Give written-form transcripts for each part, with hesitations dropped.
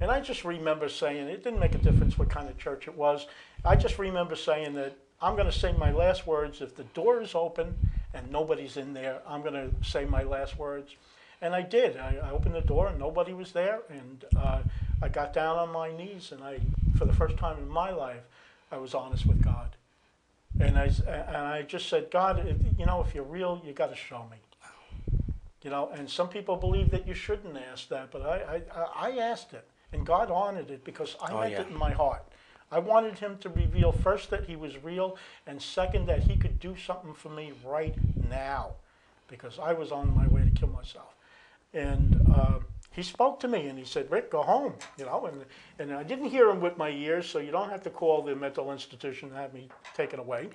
And I just remember saying, it didn't make a difference what kind of church it was. I just remember saying that I'm going to say my last words. If the door is open and nobody's in there, I'm going to say my last words. And I did. I opened the door and nobody was there. And I got down on my knees and for the first time in my life, I was honest with God. And I just said, God, if you're real, you got to show me. And some people believe that you shouldn't ask that, but I asked it, and God honored it because I meant it in my heart. I wanted him to reveal first that he was real, and second that he could do something for me right now, because I was on my way to kill myself. And he spoke to me, and he said, Rick, go home, and I didn't hear him with my ears, so you don't have to call the mental institution and have me taken away.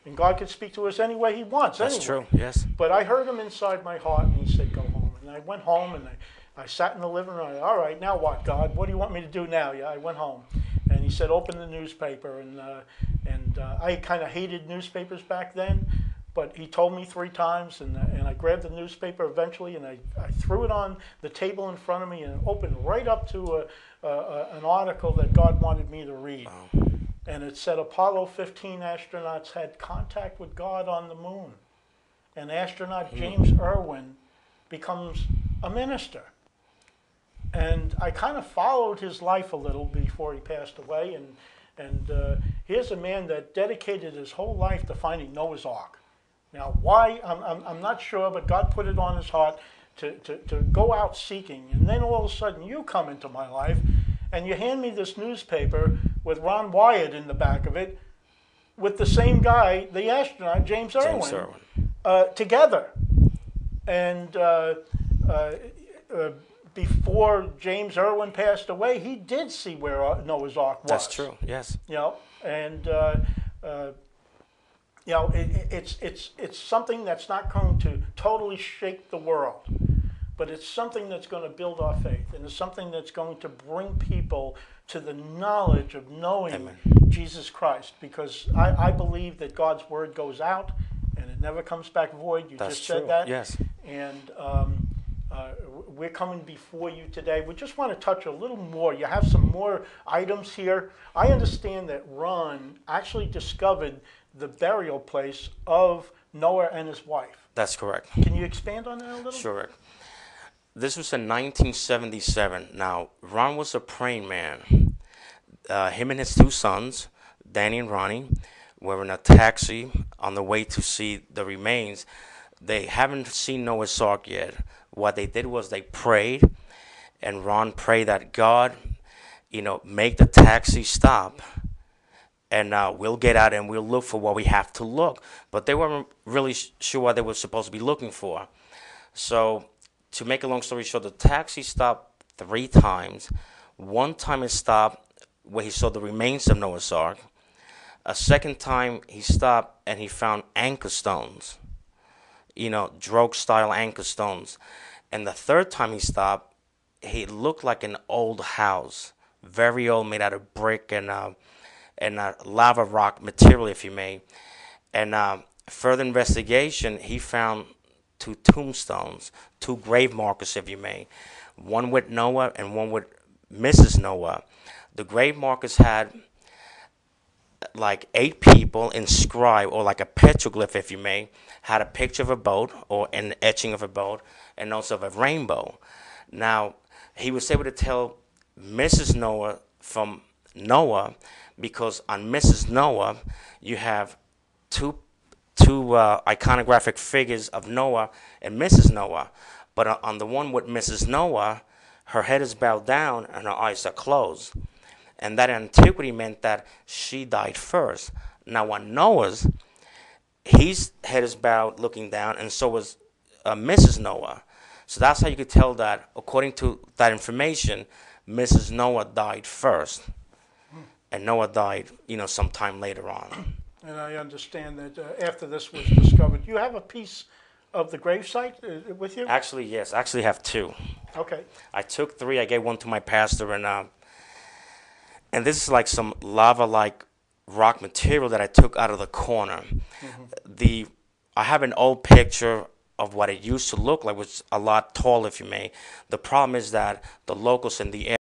And God can speak to us any way he wants. That's true, yes. But I heard him inside my heart, and he said, go home. And I went home, and I sat in the living room. All right, now what, God? What do you want me to do now? Yeah, I went home. And he said, open the newspaper. And I kind of hated newspapers back then, but he told me 3 times, and I grabbed the newspaper eventually, and I threw it on the table in front of me, and it opened right up to an article that God wanted me to read. Wow. And it said Apollo 15 astronauts had contact with God on the moon. And astronaut James Irwin becomes a minister. And I kind of followed his life a little before he passed away. And here's a man that dedicated his whole life to finding Noah's Ark. Now, why? I'm not sure, but God put it on his heart to go out seeking. And then all of a sudden, you come into my life, and you hand me this newspaper with Ron Wyatt in the back of it, with the same guy, the astronaut, James Irwin. Together. And before James Irwin passed away, he did see where Noah's Ark was. That's true, yes. And it's something that's not going to totally shake the world, but it's something that's going to build our faith, and it's something that's going to bring people to the knowledge of knowing Amen. Jesus Christ, because I believe that God's word goes out and it never comes back void. You That's just true. said that. Yes. And we're coming before you today. We just want to touch a little more. You have some more items here. I understand that Ron actually discovered the burial place of Noah and his wife. That's correct. Can you expand on that a little? Sure. This was in 1977. Now, Ron was a praying man. Him and his 2 sons, Danny and Ronnie, were in a taxi on the way to see the remains. They haven't seen Noah's Ark yet. What they did was they prayed, and Ron prayed that God, make the taxi stop, and we'll get out and we'll look for what we have to look. But they weren't really sure what they were supposed to be looking for. So, to make a long story short, the taxi stopped 3 times. One time it stopped where he saw the remains of Noah's Ark. A second time he stopped and he found anchor stones, drogue-style anchor stones. And the third time he stopped, he looked like an old house, very old, made out of brick and lava rock material, if you may. And further investigation, he found 2 tombstones, 2 grave markers, if you may. One with Noah and one with Mrs. Noah. The grave markers had like 8 people inscribed, or like a petroglyph, if you may, had a picture of a boat or an etching of a boat and also of a rainbow. Now, he was able to tell Mrs. Noah from Noah because on Mrs. Noah, you have two iconographic figures of Noah and Mrs. Noah. But on the one with Mrs. Noah, her head is bowed down and her eyes are closed. And that in antiquity meant that she died first. Now on Noah's, his head is bowed looking down, and so was Mrs. Noah. So that's how you could tell that, according to that information, Mrs. Noah died first. And Noah died, sometime later on. And I understand that after this was discovered, you have a piece of the gravesite with you? Actually, yes. I actually have 2. Okay. I took 3. I gave 1 to my pastor, and this is like some lava-like rock material that I took out of the corner. Mm-hmm. I have an old picture of what it used to look like, which was a lot taller, if you may. The problem is that the locals in the